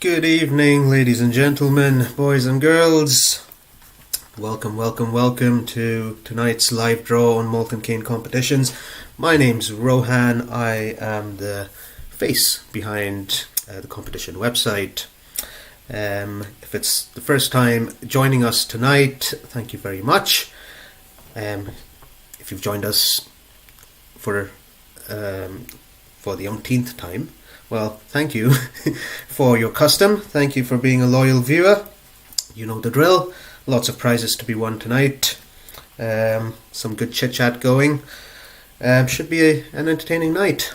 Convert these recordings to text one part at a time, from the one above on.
Good evening, ladies and gentlemen, boys and girls. Welcome to tonight's live draw on Malt&Cane competitions. My name's Rohan. I am the face behind the competition website. If it's the first time joining us tonight, thank you very much. If you've joined us for the umpteenth time, well, thank you for your custom. Thank you for being a loyal viewer. You know the drill. Lots of prizes to be won tonight. Some good chit-chat going. Should be an entertaining night.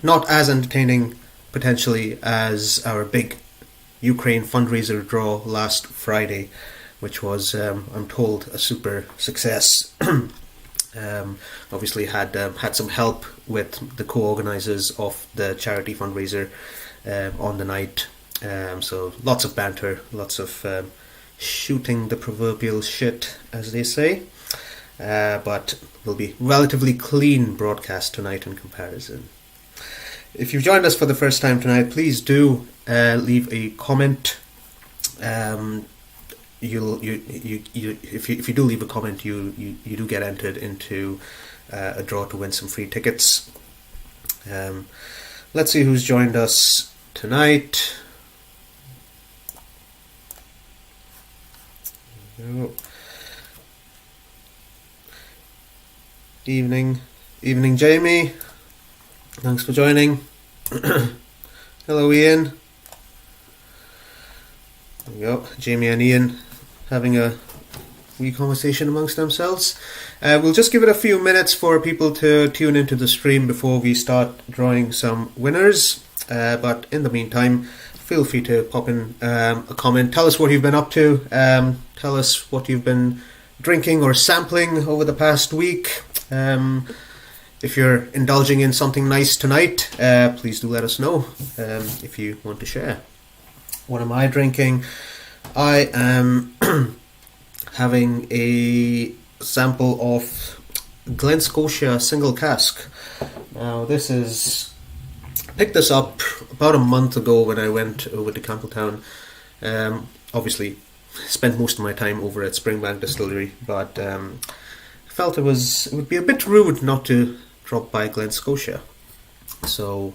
Not as entertaining, potentially, as our big Ukraine fundraiser draw last Friday, which was, I'm told, a super success. Obviously had some help with the co-organisers of the charity fundraiser on the night. So lots of banter, lots of shooting the proverbial shit, as they say. But will be relatively clean broadcast tonight in comparison. If you've joined us for the first time tonight, please do leave a comment. If you do leave a comment, you do get entered into a draw to win some free tickets. Let's see who's joined us tonight. Evening, Jamie. Thanks for joining. Hello, Ian. There we go. Jamie and Ian having a wee conversation amongst themselves. We'll just give it a few minutes for people to tune into the stream before we start drawing some winners. But in the meantime, feel free to pop in a comment. Tell us what you've been up to. Tell us what you've been drinking or sampling over the past week. If you're indulging in something nice tonight, please do let us know if you want to share. What am I drinking? I am having a sample of Glenlossie single cask. Now this is... picked this up about a month ago when I went over to Campbelltown. Obviously spent most of my time over at Springbank distillery, but felt it would be a bit rude not to drop by Glenlossie. So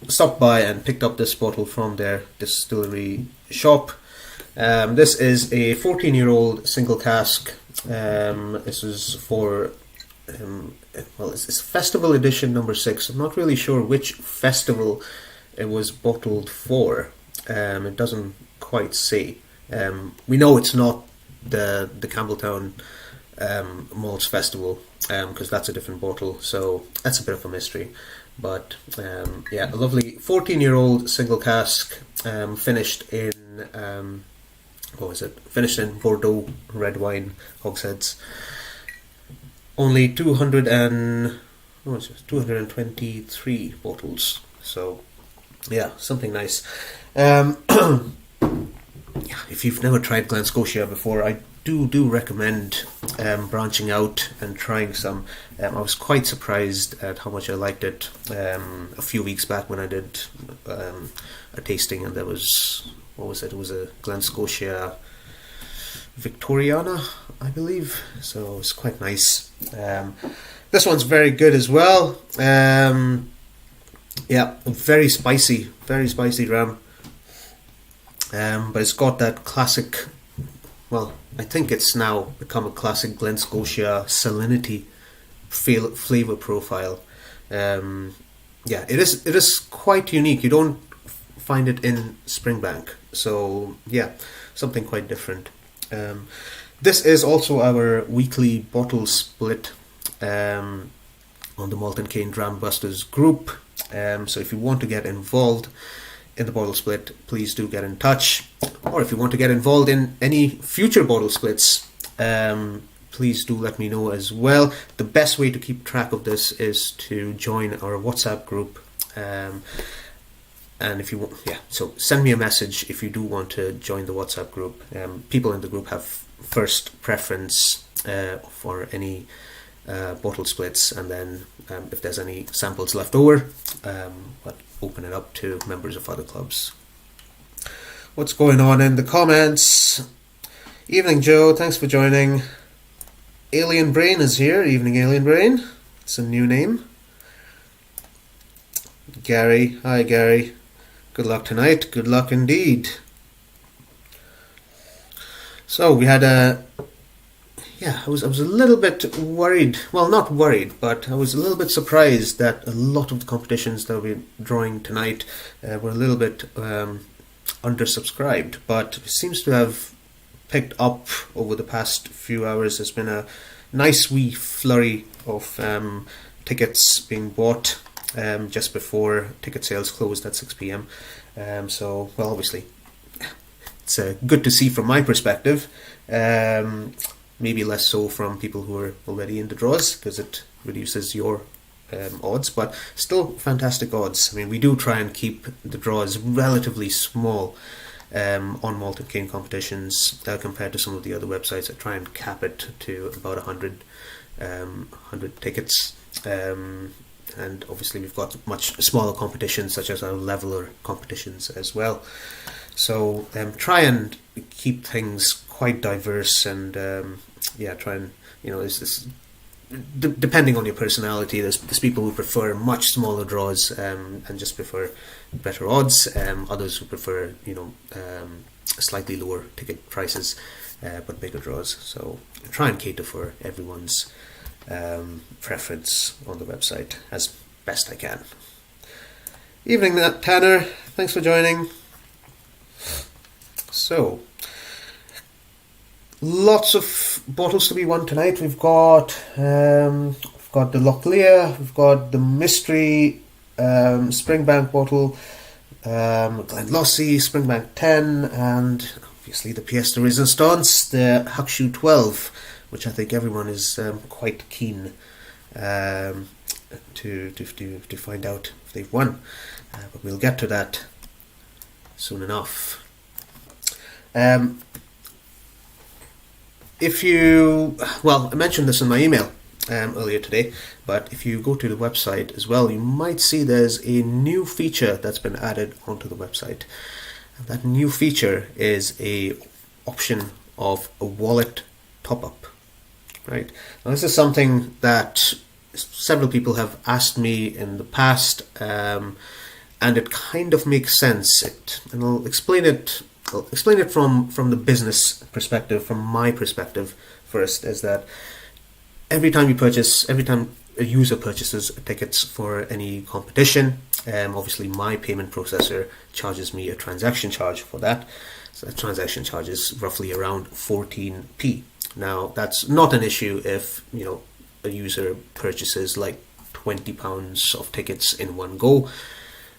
stopped by and picked up this bottle from their distillery shop. This is a 14-year-old single cask. This is for it's festival edition number 6. I'm not really sure which festival it was bottled for. It doesn't quite say. We know it's not the Campbelltown Malts Festival, because that's a different bottle, so that's a bit of a mystery. But yeah, a lovely 14-year-old single cask, finished in finished in Bordeaux red wine hogsheads. Only 223 bottles. So yeah, something nice. Yeah, if you've never tried Glenlossie before, I do recommend branching out and trying some. I was quite surprised at how much I liked it a few weeks back when I did a tasting, and there was, what was it? It was a Glenlossie Victoriana, I believe. So it's quite nice. This one's very good as well. Yeah, very spicy rum. But it's got that classic, well, I think it's now become a classic Glenlossie salinity flavor profile. Yeah, it is quite unique. You don't find it in Springbank. So yeah, something quite different. This is also our weekly bottle split on the Malt&Cane Dram Busters group. So if you want to get involved in the bottle split, please do get in touch. Or if you want to get involved in any future bottle splits, please do let me know as well. The best way to keep track of this is to join our WhatsApp group. And if you want, yeah, so send me a message if you do want to join the WhatsApp group. People in the group have first preference for any bottle splits, and then if there's any samples left over, but open it up to members of other clubs. What's going on in the comments? Evening, Joe. Thanks for joining. Alien Brain is here. Evening, Alien Brain. It's a new name. Gary. Hi, Gary. Good luck tonight. Good luck indeed. So we had I was a little bit worried. Well, not worried, but I was a little bit surprised that a lot of the competitions that we're drawing tonight were a little bit undersubscribed. But it seems to have picked up over the past few hours. There's been a nice wee flurry of tickets being bought just before ticket sales closed at 6 p.m. So, well, obviously, it's good to see from my perspective. Maybe less so from people who are already in the draws, because it reduces your odds, but still fantastic odds. I mean, we do try and keep the draws relatively small on Malt&Cane competitions compared to some of the other websites that try and cap it to about 100 tickets. And obviously we've got much smaller competitions such as our leveler competitions as well. So try and keep things quite diverse and try and, depending on your personality, there's people who prefer much smaller draws and just prefer better odds. Others who prefer slightly lower ticket prices but bigger draws. So try and cater for everyone's preference on the website as best I can. Evening, Tanner. Thanks for joining. So, lots of bottles to be won tonight. We've got the Lochelea, we've got the mystery Springbank bottle, Glenlossie, Springbank 10, and obviously the pièce de résistance, the Hakushu 12, which I think everyone is quite keen to find out if they've won. But we'll get to that soon enough. I mentioned this in my email earlier today, but if you go to the website as well, you might see there's a new feature that's been added onto the website. And that new feature is a option of a wallet top-up. Right. Now, this is something that several people have asked me in the past, and it kind of makes sense. And I'll explain it from the business perspective, from my perspective first, is that every time a user purchases tickets for any competition, obviously my payment processor charges me a transaction charge for that. So that transaction charge is roughly around 14p. Now, that's not an issue if a user purchases like £20 of tickets in one go.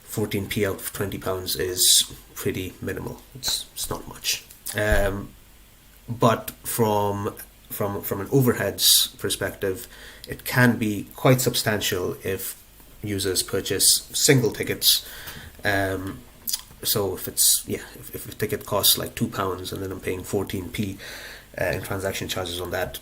14p out of £20 is pretty minimal. It's not much. But from an overheads perspective, it can be quite substantial if users purchase single tickets. So if a ticket costs like £2 and then I'm paying 14p in transaction charges on that,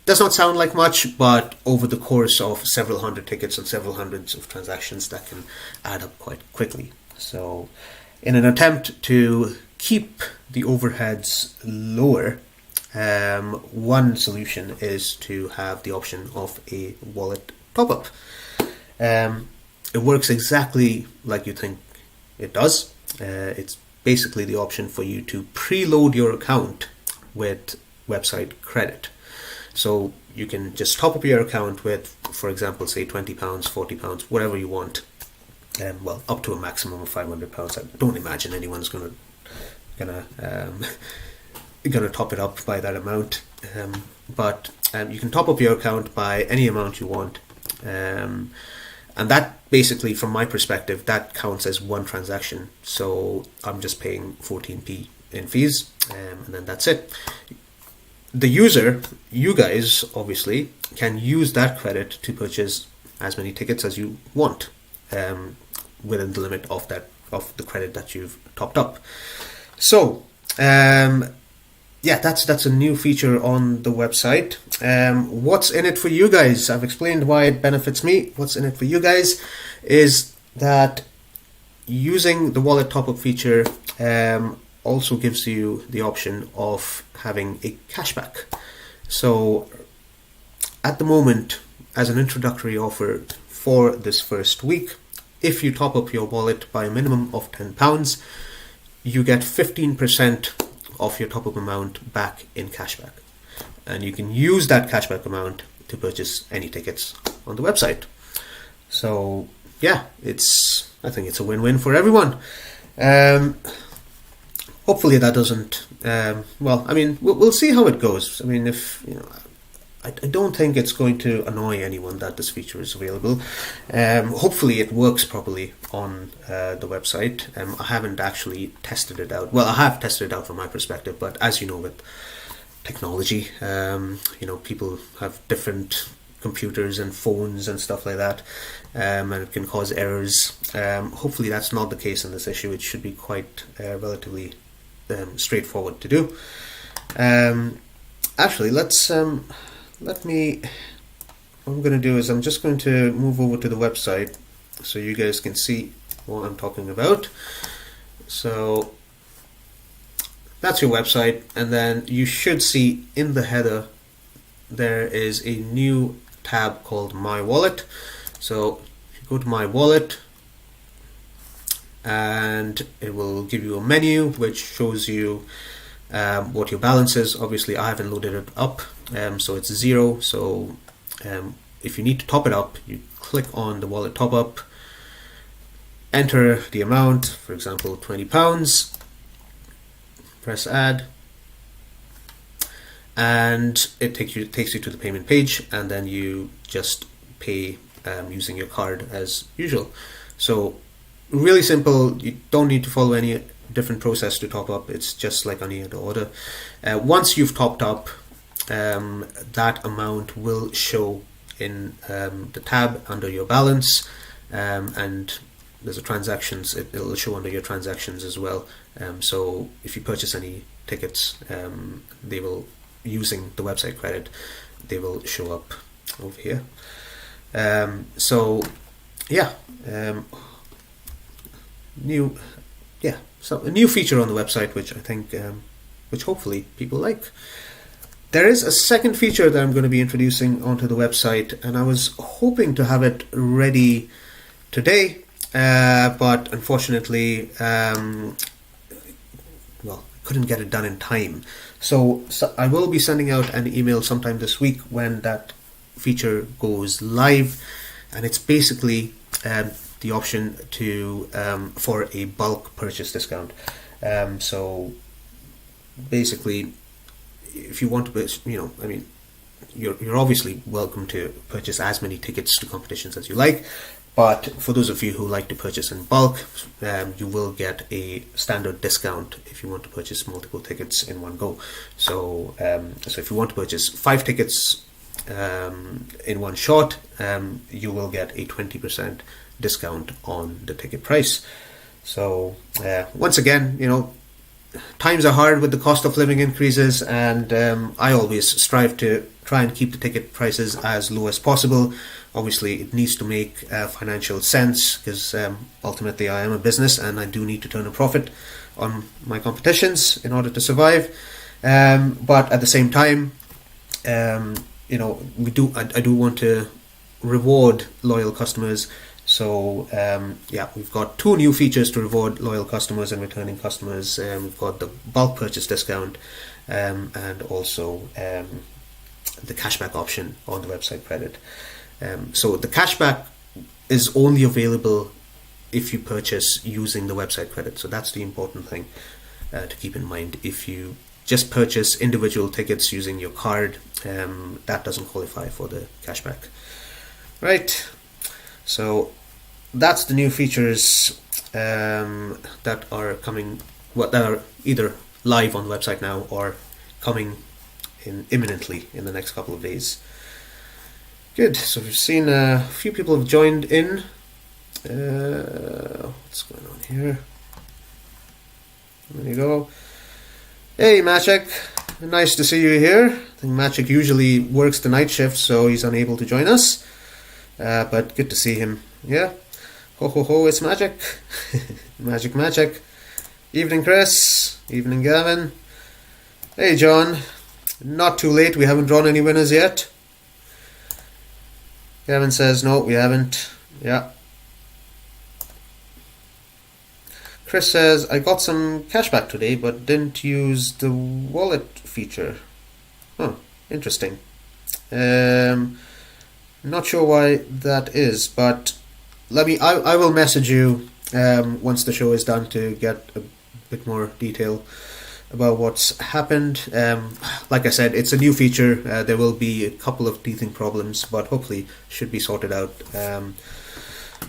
does not sound like much, but over the course of several hundred tickets and several hundreds of transactions, that can add up quite quickly. So in an attempt to keep the overheads lower, one solution is to have the option of a wallet top-up. It works exactly like you think it does. It's basically the option for you to preload your account with website credit. So you can just top up your account with, for example, say £20, £40, whatever you want. Up to a maximum of £500. I don't imagine anyone's gonna top it up by that amount. But you can top up your account by any amount you want. And that basically, from my perspective, that counts as one transaction. So I'm just paying 14p in fees, and then that's it. The user, you guys, obviously, can use that credit to purchase as many tickets as you want, within the limit of the credit that you've topped up. So, that's a new feature on the website. What's in it for you guys? I've explained why it benefits me. What's in it for you guys is that using the wallet top-up feature also gives you the option of having a cashback. So at the moment, as an introductory offer for this first week, if you top up your wallet by a minimum of £10, you get 15% of your top-up amount back in cashback. And you can use that cashback amount to purchase any tickets on the website. So yeah, I think it's a win-win for everyone. Hopefully that doesn't, we'll see how it goes. I mean, I don't think it's going to annoy anyone that this feature is available. Hopefully it works properly on the website. I haven't actually tested it out. Well, I have tested it out from my perspective, but as you know, with technology, people have different computers and phones and stuff like that, and it can cause errors. Hopefully that's not the case in this issue. It should be quite relatively straightforward to do. Actually, what I'm going to do is I'm just going to move over to the website so you guys can see what I'm talking about. So that's your website, and then you should see in the header there is a new tab called My Wallet. So if you go to My Wallet, and it will give you a menu which shows you what your balance is. Obviously I haven't loaded it up, so it's 0. So if you need to top it up, you click on the wallet top up, enter the amount, for example £20, press add, and it takes you to the payment page, and then you just pay using your card as usual. So really simple. You don't need to follow any different process to top up. It's just like any other order. Once you've topped up, that amount will show in the tab under your balance, and there's a transactions. It'll show under your transactions as well. So if you purchase any tickets, they will, using the website credit, they will show up over here. So a new feature on the website, which I think, which hopefully people like. There is a second feature that I'm going to be introducing onto the website, and I was hoping to have it ready today, but unfortunately, couldn't get it done in time. So I will be sending out an email sometime this week when that feature goes live, and it's basically the option to for a bulk purchase discount. So basically, if you want to, you're obviously welcome to purchase as many tickets to competitions as you like, but for those of you who like to purchase in bulk, you will get a standard discount if you want to purchase multiple tickets in one go. So if you want to purchase 5 tickets in one shot, you will get a 20% discount on the ticket price. So once again, times are hard with the cost of living increases, and I always strive to try and keep the ticket prices as low as possible. Obviously it needs to make financial sense, because ultimately I am a business and I do need to turn a profit on my competitions in order to survive, but at the same time, I do want to reward loyal customers. So we've got 2 new features to reward loyal customers and returning customers. We've got the bulk purchase discount, and also the cashback option on the website credit. So the cashback is only available if you purchase using the website credit. So that's the important thing to keep in mind. If you just purchase individual tickets using your card, that doesn't qualify for the cashback. Right. So that's the new features that are coming, that are either live on the website now or coming imminently in the next couple of days. Good. So we've seen a few people have joined in. What's going on here? There you go. Hey, Maciek. Nice to see you here. I think Maciek usually works the night shift, so he's unable to join us. But good to see him. Yeah. Ho ho ho, it's magic. Magic, magic. Evening, Chris. Evening, Gavin. Hey, John. Not too late, we haven't drawn any winners yet. Gavin says, no, we haven't. Yeah. Chris says, I got some cash back today, but didn't use the wallet feature. Huh, interesting. Not sure why that is, but I will message you once the show is done to get a bit more detail about what's happened. Like I said, it's a new feature. There will be a couple of teething problems, but hopefully should be sorted out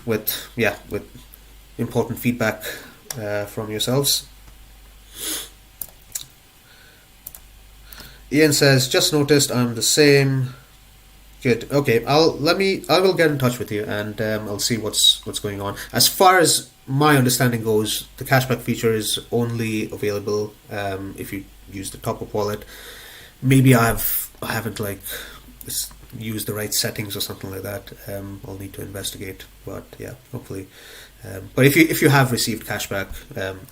with important feedback from yourselves. Ian says, just noticed I'm the same. Good. Okay, I will get in touch with you and I'll see what's going on. As far as my understanding goes, the cashback feature is only available if you use the top-up wallet. Maybe I haven't used the right settings or something like that. I'll need to investigate. But yeah, hopefully. But if you have received cashback,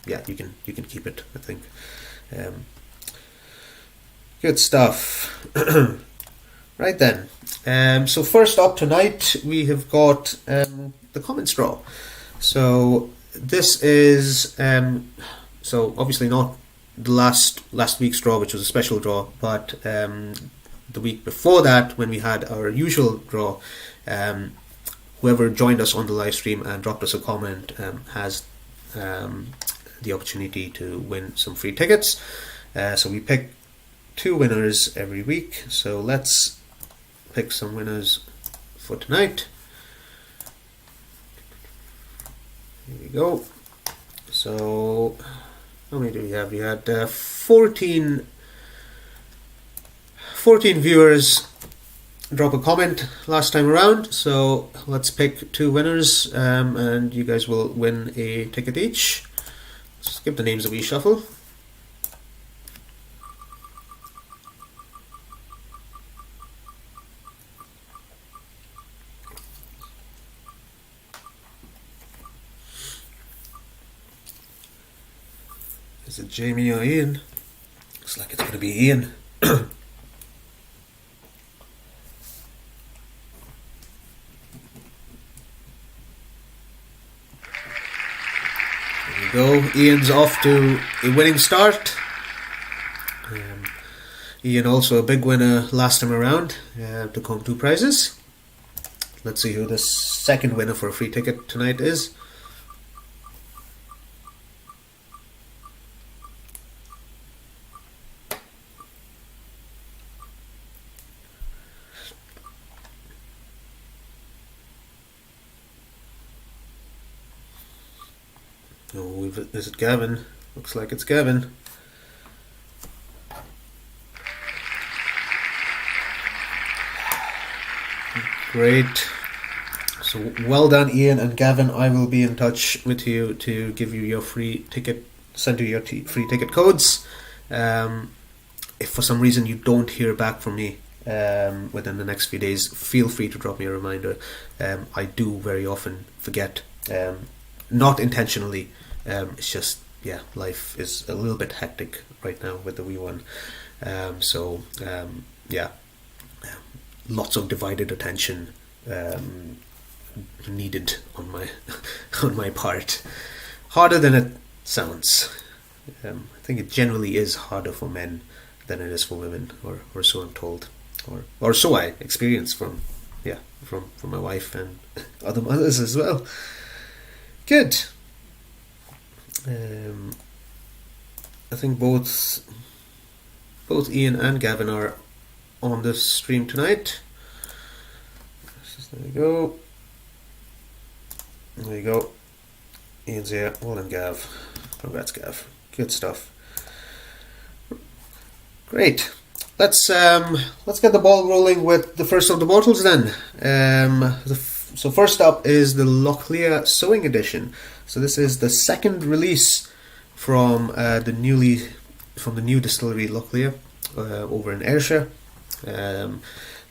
you can keep it, I think. Good stuff. Right then. So first up tonight we have got the comments draw. So this is so obviously not the last week's draw, which was a special draw, but the week before that, when we had our usual draw, whoever joined us on the live stream and dropped us a comment has the opportunity to win some free tickets. So we pick 2 winners every week. So let's pick some winners for tonight. Here we go. So how many do we have? We had 14 viewers drop a comment last time around, so let's pick 2 winners and you guys will win a ticket each. Let's give the names a wee shuffle. Is it Jamie or Ian? Looks like it's going to be Ian. There we go. Ian's off to a winning start. Ian also a big winner last time around. Took home 2 prizes. Let's see who the second winner for a free ticket tonight is. Oh, is it Gavin? Looks like it's Gavin. Great. So well done, Ian and Gavin. I will be in touch with you to give you your free ticket, send you your free ticket codes. If for some reason you don't hear back from me within the next few days, feel free to drop me a reminder. I do very often forget, not intentionally. It's just, life is a little bit hectic right now with the wee one. Lots of divided attention needed on my part. Harder than it sounds. I think it generally is harder for men than it is for women, or so I'm told, or so I experience from my wife and other mothers as well. Good. I think both Ian and Gavin are on the stream tonight. There we go. There you go. Ian's here. Well done, Gav. Congrats, Gav. Good stuff. Great. Let's get the ball rolling with the first of the bottles then. So first up is the Lochelea Sowing edition. So this is the second release from the new distillery Lochelea over in Ayrshire. The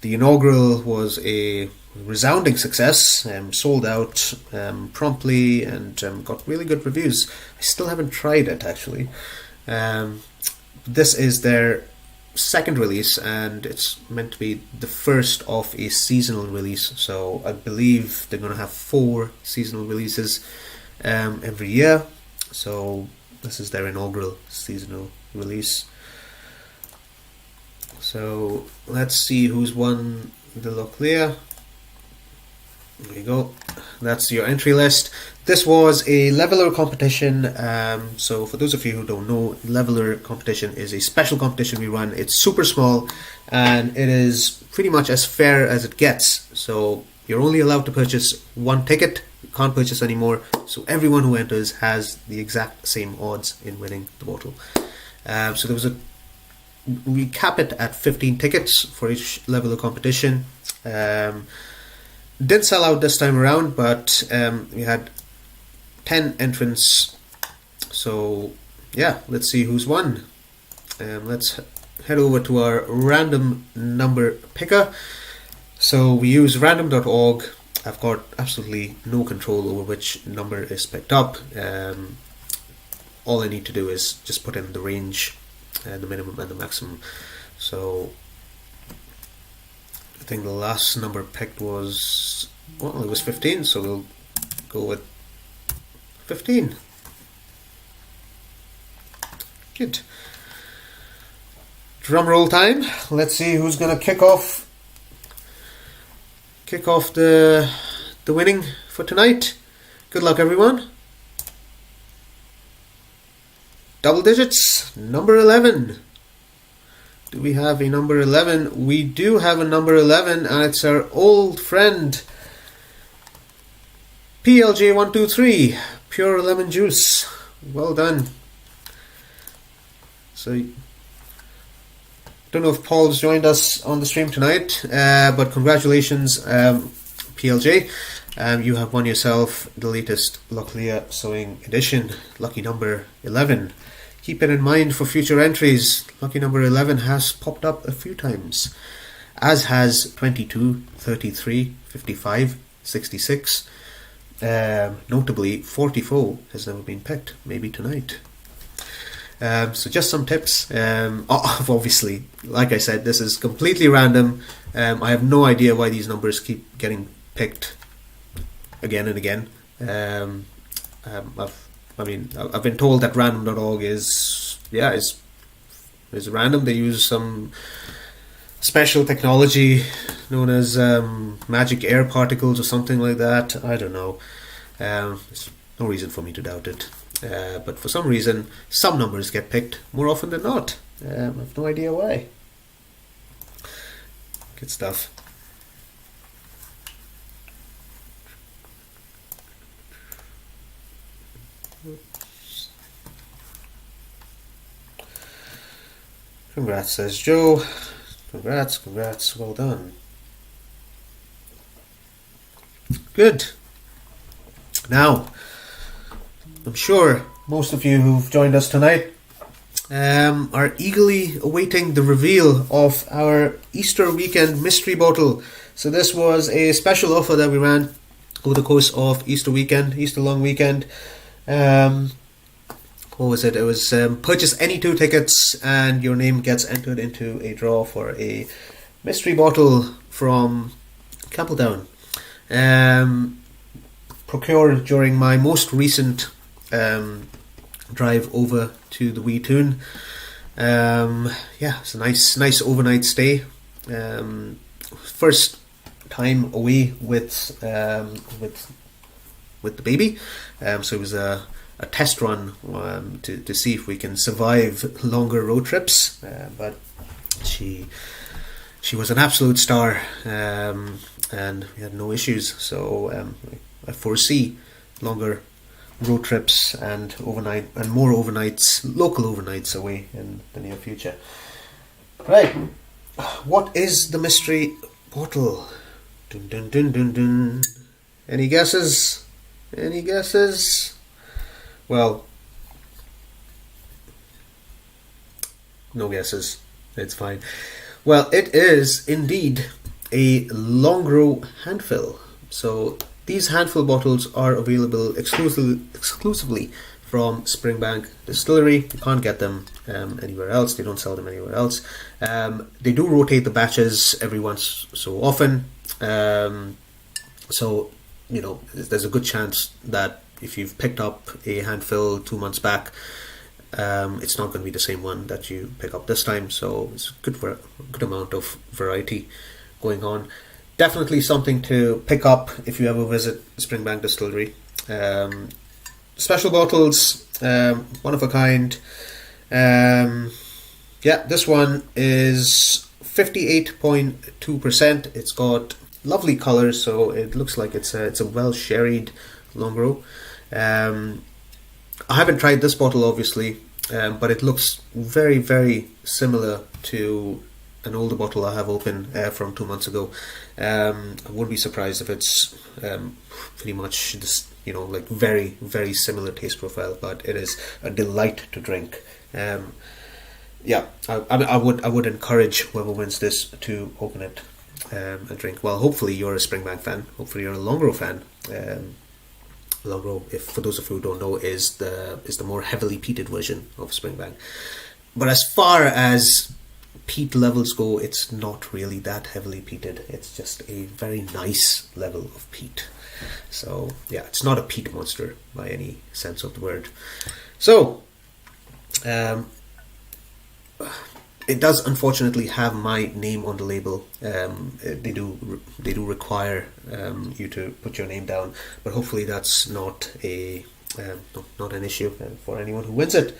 inaugural was a resounding success, sold out promptly, and got really good reviews. I still haven't tried it, actually. This is their second release, and it's meant to be the first of a seasonal release, so I believe they're going to have 4 seasonal releases every year. So this is their inaugural seasonal release. So let's see who's won the Lochelea. There you go. That's your entry list. This was a leveler competition. So for those of you who don't know, leveler competition is a special competition we run. It's super small, and it is pretty much as fair as it gets. So you're only allowed to purchase 1 ticket. You can't purchase any more. So everyone who enters has the exact same odds in winning the bottle. So there was we cap it at 15 tickets for each leveler competition. Didn't sell out this time around, but we had 10 entrants. So yeah, let's see who's won. Let's head over to our random number picker. So we use random.org. I've got absolutely no control over which number is picked up. All I need to do is just put in the range, the minimum and the maximum. So I think the last number picked was, well, it was 15, so we'll go with 15. Good. Drum roll time. Let's see who's going to kick off the winning for tonight. Good luck, everyone. Double digits, number 11. Do we have a number 11? We do have a number 11, and it's our old friend PLJ123, pure lemon juice. Well done. So, don't know if Paul's joined us on the stream tonight, but congratulations, PLJ. You have won yourself the latest Lochelea Sowing edition, lucky number 11. Keep it in mind for future entries. Lucky number 11 has popped up a few times, as has 22, 33, 55, 66. Notably, 44 has never been picked. Maybe tonight. So just some tips. Obviously, like I said, this is completely random. I have no idea why these numbers keep getting picked again and again. I've been told that random.org is random. They use some special technology known as magic air particles or something like that. I don't know. There's no reason for me to doubt it. But for some reason, some numbers get picked more often than not. I have no idea why. Good stuff. Congrats, says Joe. Congrats, well done. Good. Now, I'm sure most of you who've joined us tonight are eagerly awaiting the reveal of our Easter weekend mystery bottle. So this was a special offer that we ran over the course of Easter long weekend. What was it? It was purchase any 2 tickets and your name gets entered into a draw for a mystery bottle from Campbelltown. Procured during my most recent drive over to the Wee Toon. It's a nice overnight stay. First time away with the baby. So it was a test run to see if we can survive longer road trips, but she was an absolute star, and we had no issues. So I foresee longer road trips and local overnights away in the near future. Right, what is the mystery bottle? Dun dun dun dun dun. Any guesses? Well, no guesses. It's fine. Well, it is indeed a long-row handfill. So these handfill bottles are available exclusively from Springbank Distillery. You can't get them anywhere else. They don't sell them anywhere else. They do rotate the batches every once so often. So, you know, there's a good chance that if you've picked up a handfill 2 months back, it's not going to be the same one that you pick up this time. So it's a good amount of variety going on. Definitely something to pick up if you ever visit Springbank Distillery. Special bottles, one of a kind. Yeah, this one is 58.2%. It's got lovely colours, so it looks like it's a well sherried Longrow. I haven't tried this bottle, obviously, but it looks very, very similar to an older bottle I have open from 2 months ago. I wouldn't be surprised if it's pretty much this, you know, like very, very similar taste profile, but it is a delight to drink. Yeah, I would encourage whoever wins this to open it and drink. Well, hopefully you're a Springbank fan. Hopefully you're a Longrow fan. Longrow, if for those of you who don't know, is the more heavily peated version of Springbank. But as far as peat levels go, it's not really that heavily peated. It's just a very nice level of peat. So yeah, it's not a peat monster by any sense of the word. So it does unfortunately have my name on the label. They do require you to put your name down, but hopefully that's not not an issue for anyone who wins it.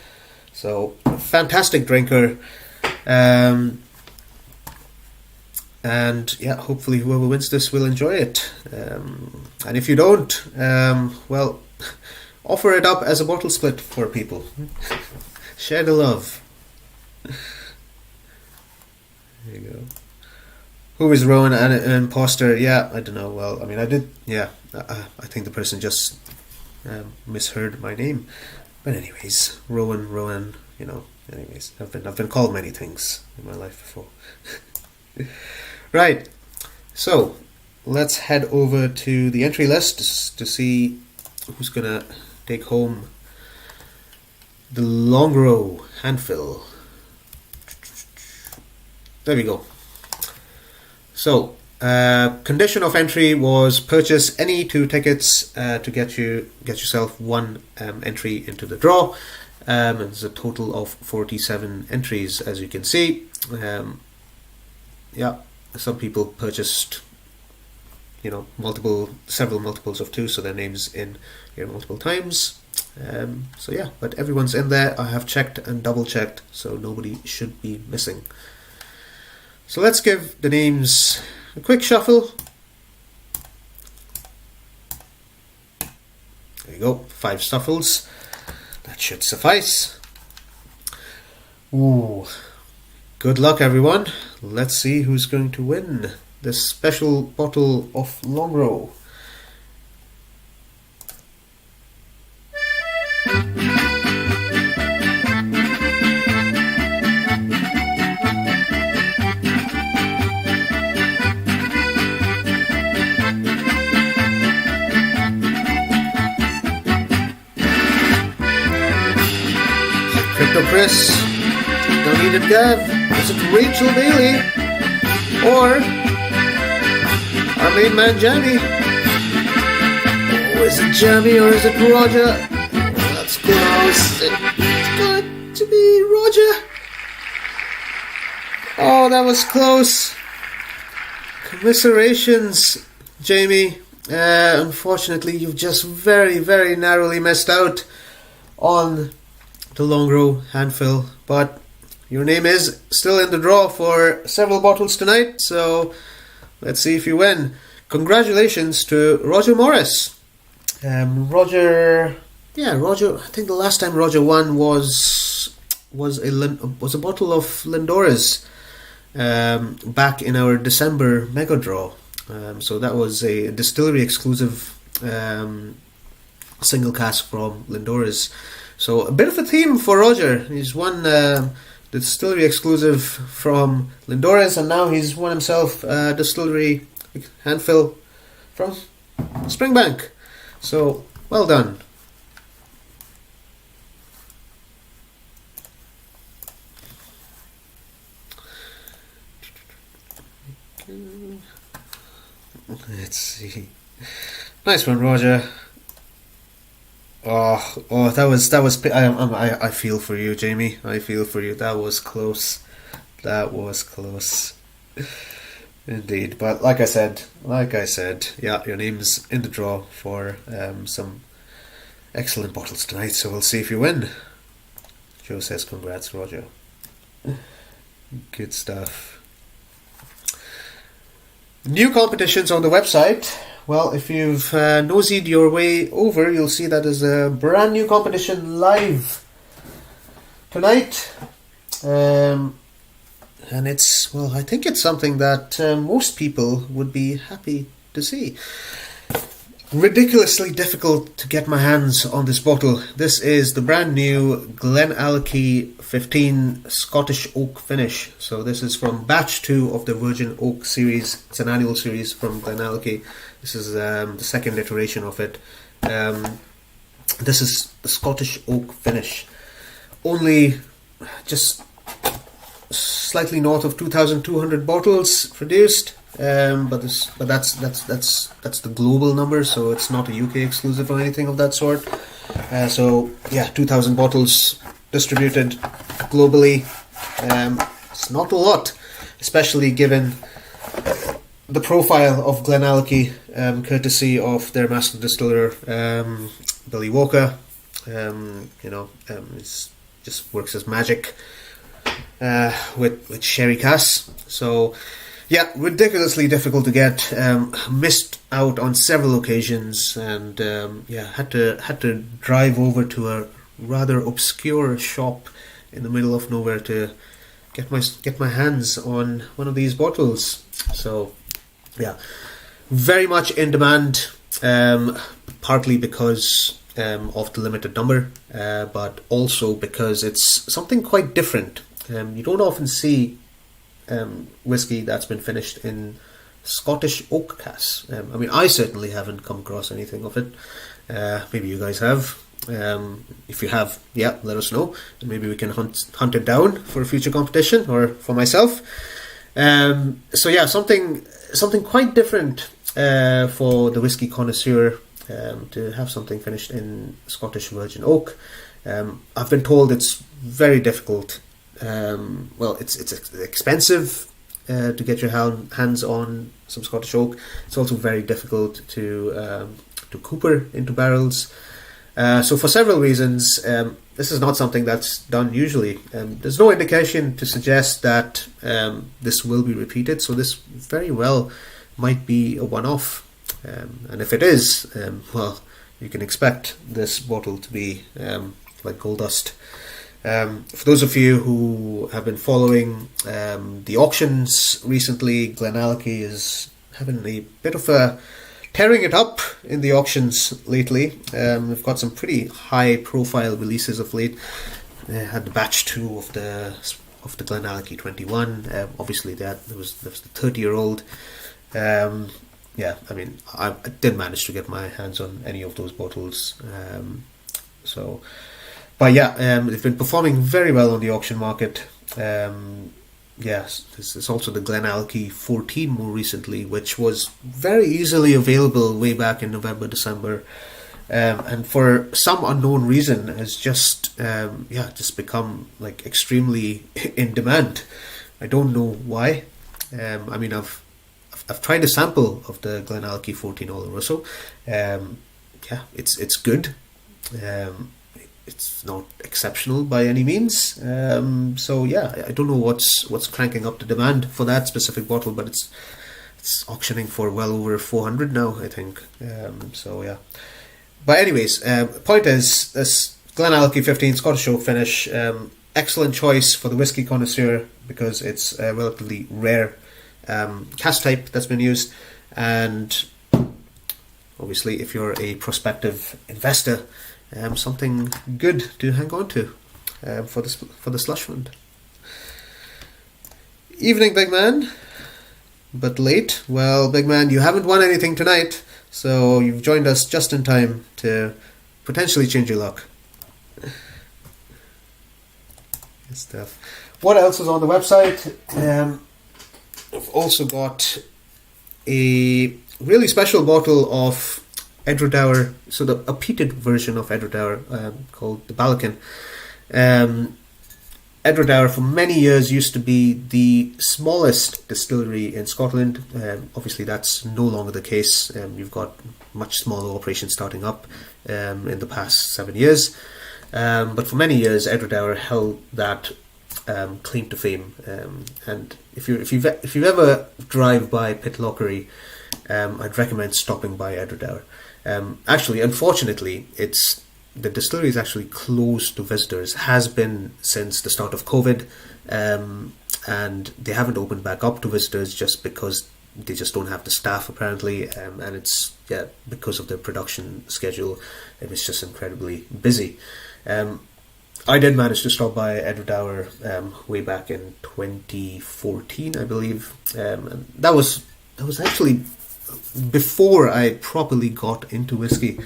So fantastic drinker, and yeah, hopefully whoever wins this will enjoy it. And if you don't, well, offer it up as a bottle split for people. Share the love. There you go. Who is Rowan? An imposter? Yeah, I don't know. Well, I mean, I did. Yeah, I think the person just misheard my name. But anyways, Rowan. You know. Anyways, I've been called many things in my life before. Right. So let's head over to the entry list to see who's gonna take home the Longrow handfill. There we go. So, condition of entry was purchase any 2 tickets to get yourself 1 entry into the draw. It's a total of 47 entries, as you can see. Yeah, some people purchased, you know, several multiples of 2, so their name's in here multiple times. So yeah, but everyone's in there. I have checked and double checked, so nobody should be missing. So let's give the names a quick shuffle. There you go, 5 shuffles. That should suffice. Ooh, good luck everyone. Let's see who's going to win this special bottle of Longrow. Chris, don't need it, Gav. Is it Rachel Bailey? Or our main man, Jamie? Oh, is it Jamie or is it Roger? Oh, that's close. It's got to be Roger. Oh, that was close. Commiserations, Jamie. Unfortunately, you've just very, very narrowly missed out on the Longrow handfill, but your name is still in the draw for several bottles tonight, so let's see if you win. Congratulations to Roger Morris. Roger, I think the last time Roger won was a bottle of Lindora's back in our December mega draw. So that was a distillery exclusive single cask from Lindora's. So a bit of a theme for Roger. He's won distillery exclusive from Lindores, and now he's won himself a distillery handfill from Springbank. So, well done. Let's see. Nice one, Roger. Oh, that was. I feel for you, Jamie. I feel for you. That was close. That was close. Indeed, but like I said, yeah, your name's in the draw for some excellent bottles tonight. So we'll see if you win. Joe says, "Congrats, Roger." Good stuff. New competitions on the website. Well, if you've nosied your way over, you'll see that there's a brand new competition live tonight. And it's, well, I think it's something that most people would be happy to see. Ridiculously difficult to get my hands on this bottle. This is the brand new Glenlossie 15 Scottish Oak finish. So this is from batch 2 of the Virgin Oak series. It's an annual series from Glenlossie. This is the second iteration of it. This is the Scottish Oak finish. Only just slightly north of 2,200 bottles produced. But that's the global number, so it's not a UK exclusive or anything of that sort. So yeah, 2,000 bottles distributed globally. It's not a lot, especially given the profile of Glenlossie, courtesy of their master distiller Billy Walker. It just works as magic with sherry cask. So. Yeah, ridiculously difficult to get. Missed out on several occasions, and had to drive over to a rather obscure shop in the middle of nowhere to get my hands on one of these bottles. So, yeah, very much in demand. Partly because of the limited number, but also because it's something quite different. You don't often see whiskey that's been finished in Scottish oak casks. I certainly haven't come across anything of it. Maybe you guys have. If you have, yeah, let us know, and maybe we can hunt it down for a future competition or for myself. So yeah, something quite different for the whiskey connoisseur to have something finished in Scottish virgin oak. I've been told it's very difficult. It's expensive to get your hands on some Scottish oak. It's also very difficult to cooper into barrels. So for several reasons, this is not something that's done usually. There's no indication to suggest that this will be repeated, so this very well might be a one-off. And if it is, you can expect this bottle to be like gold dust. For those of you who have been following the auctions recently, Glenlossie is having a bit of a tearing it up in the auctions lately. We've got some pretty high profile releases of late. Had the batch 2 of the Glenlossie 21. Obviously there was the 30-year-old. I didn't manage to get my hands on any of those bottles. They've been performing very well on the auction market. There's also the Glenlossie 14 more recently, which was very easily available way back in November, December, and for some unknown reason has just become like extremely in demand. I don't know why. I've tried a sample of the Glenlossie 14 Oloroso. It's good. It's not exceptional by any means. I don't know what's cranking up the demand for that specific bottle, but it's auctioning for well over 400 now, I think. But anyways, point is, this Glenlossie 15 Scottish Oak finish, excellent choice for the whiskey connoisseur because it's a relatively rare cask type that's been used, and obviously if you're a prospective investor, something good to hang on to for the slush fund. Evening, big man. But late. Well, big man, you haven't won anything tonight, so you've joined us just in time to potentially change your luck. Good stuff. What else is on the website? I've also got a really special bottle of Edredauer, so a peated version of Edredauer called the Balkan. Edredauer for many years used to be the smallest distillery in Scotland. Obviously that's no longer the case. You've got much smaller operations starting up in the past 7 years. But for many years Edredauer held that claim to fame. And if you ever drive by Pitlochry, I'd recommend stopping by Edredauer. Actually, unfortunately, the distillery is actually closed to visitors, has been since the start of COVID, and they haven't opened back up to visitors just because they just don't have the staff apparently, and it's because of their production schedule, it was just incredibly busy. I did manage to stop by Edredauer way back in 2014, I believe, and that was actually before I properly got into whiskey.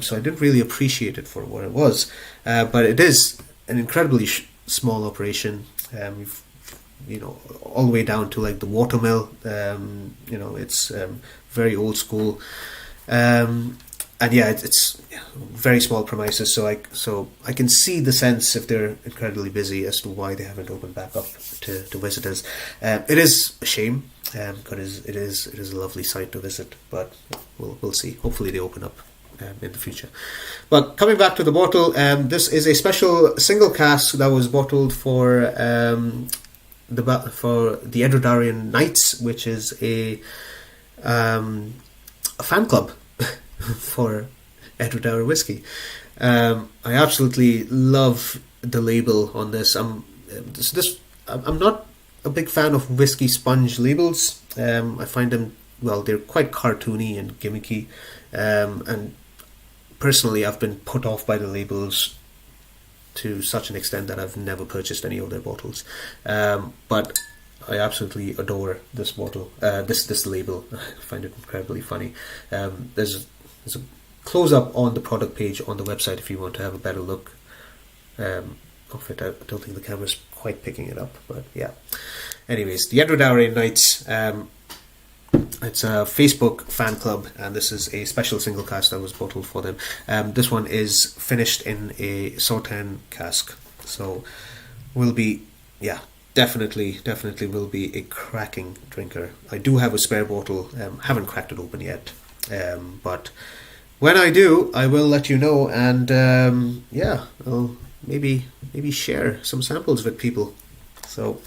So I didn't really appreciate it for what it was, but it is an incredibly small operation. All the way down to like the watermill. It's very old school, and it's very small premises. So I can see the sense if they're incredibly busy as to why they haven't opened back up to visitors. It is a shame because it is a lovely site to visit, but we'll see. Hopefully they open up in the future. But coming back to the bottle, this is a special single cask that was bottled for the Edredarian Knights, which is a fan club for Edredauer whiskey. I absolutely love the label on this. I'm not a big fan of whiskey sponge labels. I find them, they're quite cartoony and gimmicky, and personally I've been put off by the labels to such an extent that I've never purchased any of their bottles. But I absolutely adore this bottle, this label. I find it incredibly funny. There's a close-up on the product page on the website if you want to have a better look of it. I don't think the camera's quite picking it up, but yeah. Anyways, the Edredauer Knights, it's a Facebook fan club, and this is a special single cask that was bottled for them. This one is finished in a Sauternes cask, so will be, definitely will be a cracking drinker. I do have a spare bottle, haven't cracked it open yet, but when I do, I will let you know, and I'll maybe share some samples with people. So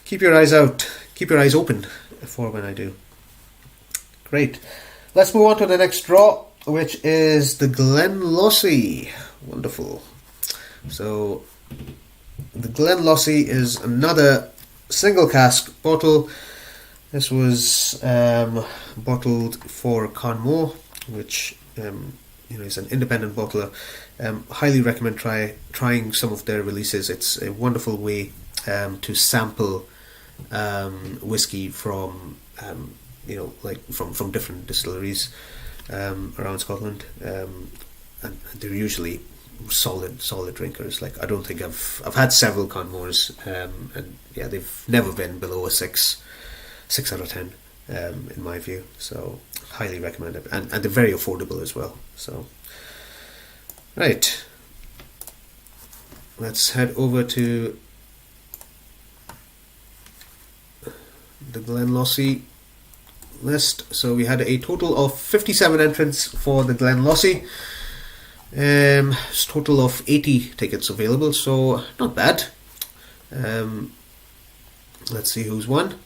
keep your eyes open for when I do. Great. Let's move on to the next draw, which is the Glenlossie. Wonderful. So the Glenlossie is another single cask bottle. This was bottled for Conmore, which is an independent bottler. Highly recommend trying some of their releases. It's a wonderful way to sample whiskey from from different distilleries around Scotland, and they're usually solid drinkers. Like, I don't think I've had several Conmores, and they've never been below a 6 out of 10 in my view. So highly recommend it, and they're very affordable as well. So right, let's head over to the Glenlossie list. So we had a total of 57 entrants for the Glenlossie. Total of 80 tickets available, so not bad. Let's see who's won.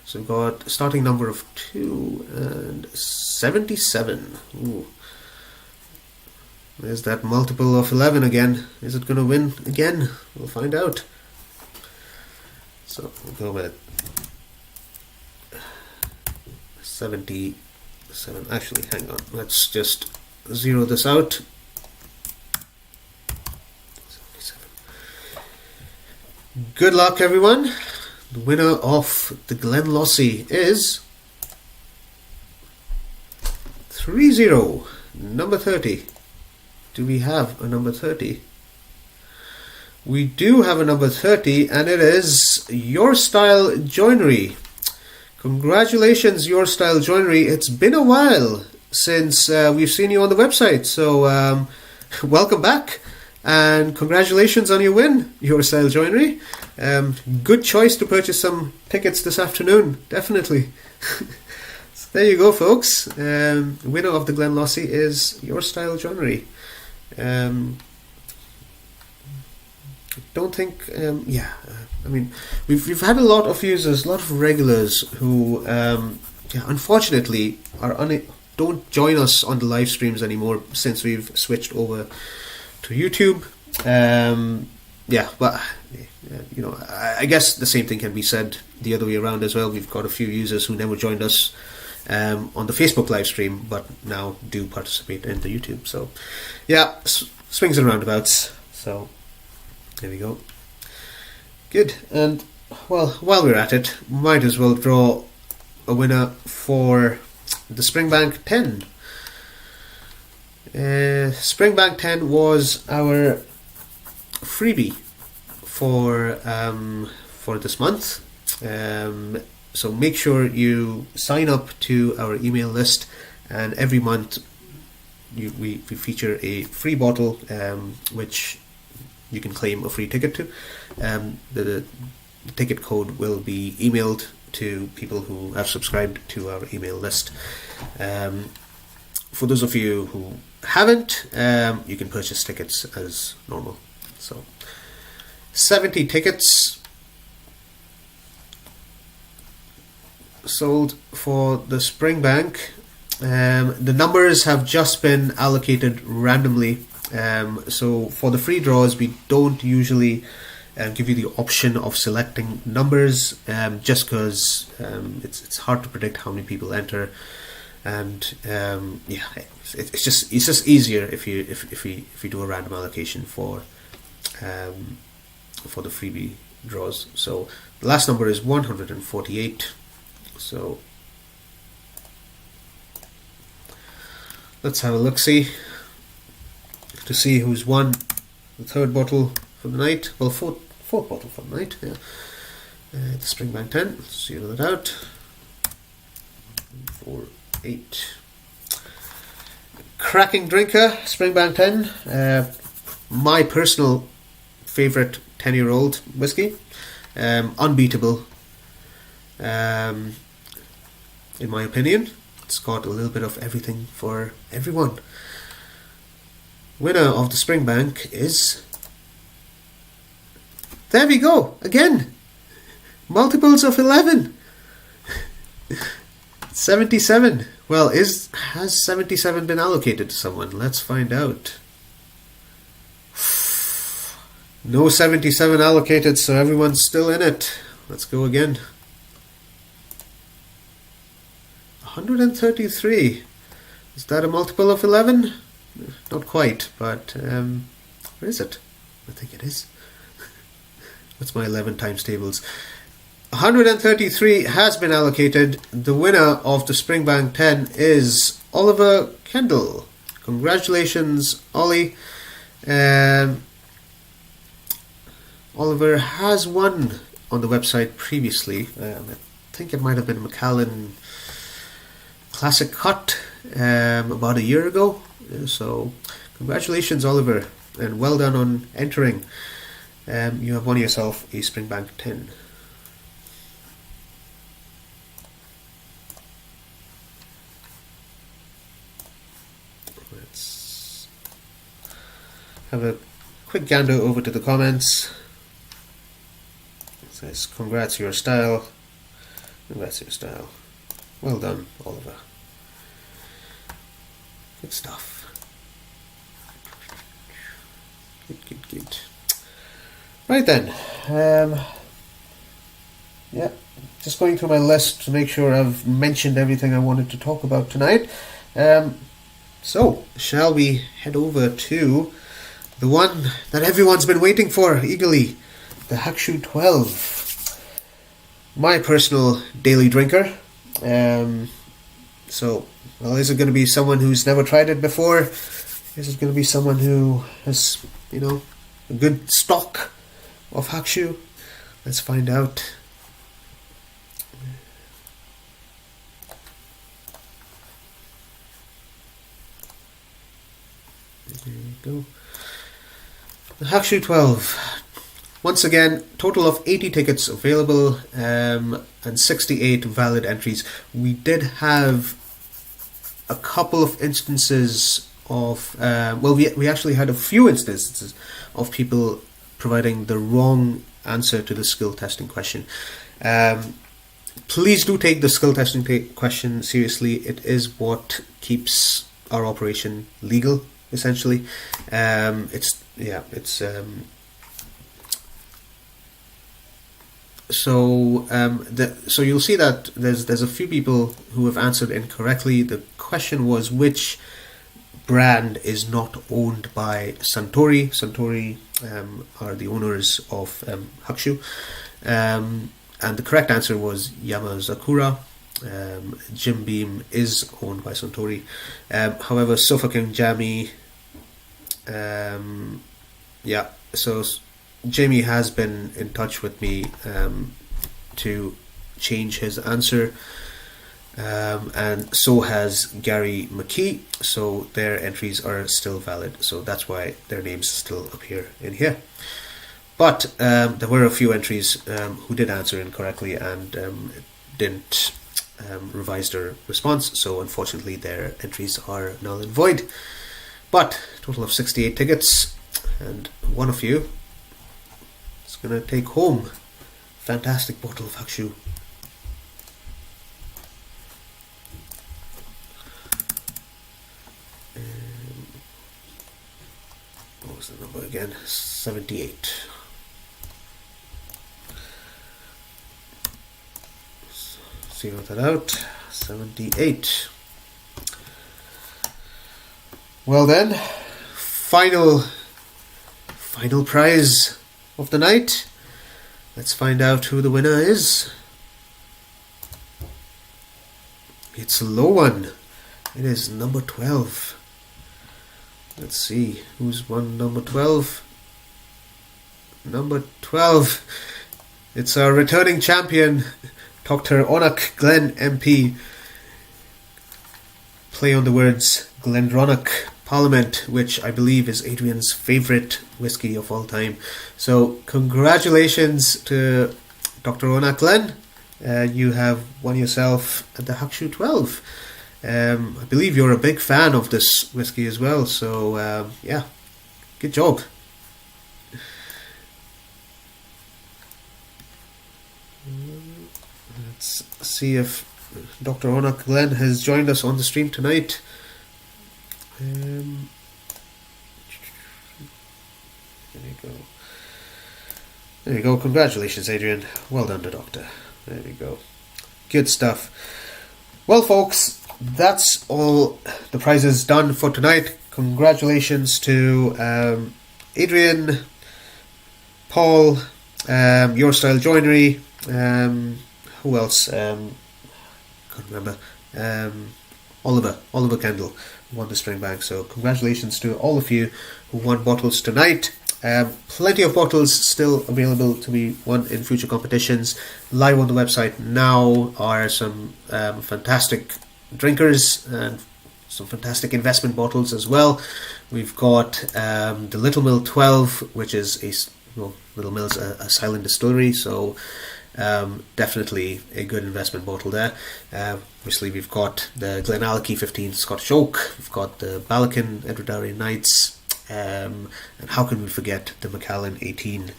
So we've got a starting number of 2 and 77. Ooh. There's that multiple of 11 again. Is it going to win again? We'll find out. So we'll go with 77. Actually, hang on. Let's just zero this out. 77. Good luck, everyone. the winner of the Glenlossie is 30, number 30. Do we have a number 30? We do have a number 30, and it is Your Style Joinery. Congratulations, Your Style Joinery. It's been a while since we've seen you on the website, so welcome back, and congratulations on your win, Your Style Joinery. Good choice to purchase some tickets this afternoon, definitely. So there you go, folks. Winner of the Glenlossie is Your Style Joinery. Don't think, I mean, we've had a lot of users, a lot of regulars who, unfortunately, don't join us on the live streams anymore since we've switched over to YouTube. But I guess the same thing can be said the other way around as well. We've got a few users who never joined us on the Facebook live stream, but now do participate in the YouTube. So, yeah, swings and roundabouts. So, there we go. Good. And, well, while we're at it, might as well draw a winner for the Springbank 10. Springbank 10 was our freebie for this month. So make sure you sign up to our email list, and every month we feature a free bottle, which you can claim a free ticket to. The ticket code will be emailed to people who have subscribed to our email list. For those of you who haven't, you can purchase tickets as normal. So 70 tickets sold for the Springbank. The numbers have just been allocated randomly. So for the free draws, we don't usually give you the option of selecting numbers, just because it's hard to predict how many people enter, and it's just easier if you do a random allocation for the freebie draws. So the last number is 148. So let's have a look-see to see who's won the third bottle for the night. Well, fourth bottle for the night. Yeah, the Springbank 10. Let's zero that out. 4, 8. Cracking drinker, Springbank 10. My personal favourite 10-year-old whiskey. Unbeatable. In my opinion, it's got a little bit of everything for everyone. Winner of the Springbank is... There we go! Again! Multiples of 11! 77. Well, has 77 been allocated to someone? Let's find out. No 77 allocated, so everyone's still in it. Let's go again. 133. Is that a multiple of 11? Not quite, but where is it? I think it is. What's my 11 times tables? 133 has been allocated. The winner of the Springbank 10 is Oliver Kendall. Congratulations, Ollie. Oliver has won on the website previously. I think it might have been Macallan Classic Cut about a year ago. So congratulations, Oliver, and well done on entering. You have won yourself a Springbank 10. Let's have a quick gander over to the comments. It says, congrats your style. Congrats your style. Well done, Oliver. Good stuff. Good. Right then. Just going through my list to make sure I've mentioned everything I wanted to talk about tonight. So, shall we head over to the one that everyone's been waiting for eagerly, the Hakushu 12. my personal daily drinker. So, well, is it going to be someone who's never tried it before? Is it going to be someone who has, a good stock of Hakushu? Let's find out. There you go. The Hakushu 12. Once again, total of 80 tickets available and 68 valid entries. We did have a couple of instances of, we actually had a few instances of people providing the wrong answer to the skill testing question. Please do take the skill testing question seriously. It is what keeps our operation legal, essentially. So you'll see that there's a few people who have answered incorrectly. The question was, which brand is not owned by Suntory? Suntory are the owners of Hakushu, and the correct answer was Yamazakura. Jim Beam is owned by Suntory. However, Sofaking Jami, so Jamie has been in touch with me to change his answer, and so has Gary McKee, so their entries are still valid, so that's why their names still appear in here. But there were a few entries who did answer incorrectly and didn't revise their response, so unfortunately their entries are null and void. But total of 68 tickets, and one of you is going to take home fantastic bottle of Hakushu. What was the number again? 78. Zero that out. 78. Well then, final prize of the night. Let's find out who the winner is. It's a low one. It is number 12. Let's see who's won number 12. Number 12. It's our returning champion, Dr. Onak Glen MP. Play on the words Glendronach Parliament, which I believe is Adrian's favourite whiskey of all time. So congratulations to Dr. Onak Glen. You have won yourself the Hakushu 12. I believe you're a big fan of this whiskey as well, so yeah, good job. Let's see if Dr. Onak Glen has joined us on the stream tonight. There you go. There you go. Congratulations, Adrian. Well done, the doctor. There you go. Good stuff. Well, folks, that's all the prizes done for tonight. Congratulations to Adrian, Paul, Your Style Joinery, who else? Can't remember. Oliver Kendall won the Springbank. So congratulations to all of you who won bottles tonight. Plenty of bottles still available to be won in future competitions. Live on the website now are some fantastic drinkers and some fantastic investment bottles as well. We've got the Little Mill 12, which is Little Mill's a silent distillery, so definitely a good investment bottle there. Obviously we've got the Glenlossie 15 Scottish Oak, we've got the Balakin Edredarian Nights, and how can we forget the Macallan 18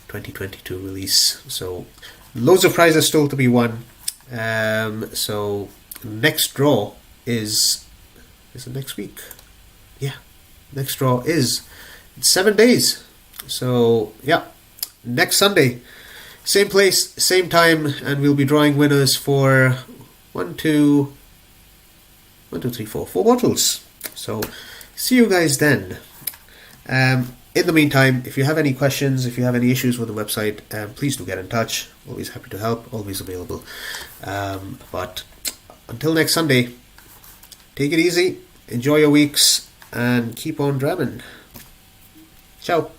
2022 release. So loads of prizes still to be won. So next draw is it next week? Yeah, next draw is 7 days. So yeah, next Sunday, same place, same time, and we'll be drawing winners for 4 bottles. So see you guys then. In the meantime, if you have any questions, if you have any issues with the website, please do get in touch. Always happy to help, always available. But until next Sunday, take it easy, enjoy your weeks, and keep on drumming. Ciao.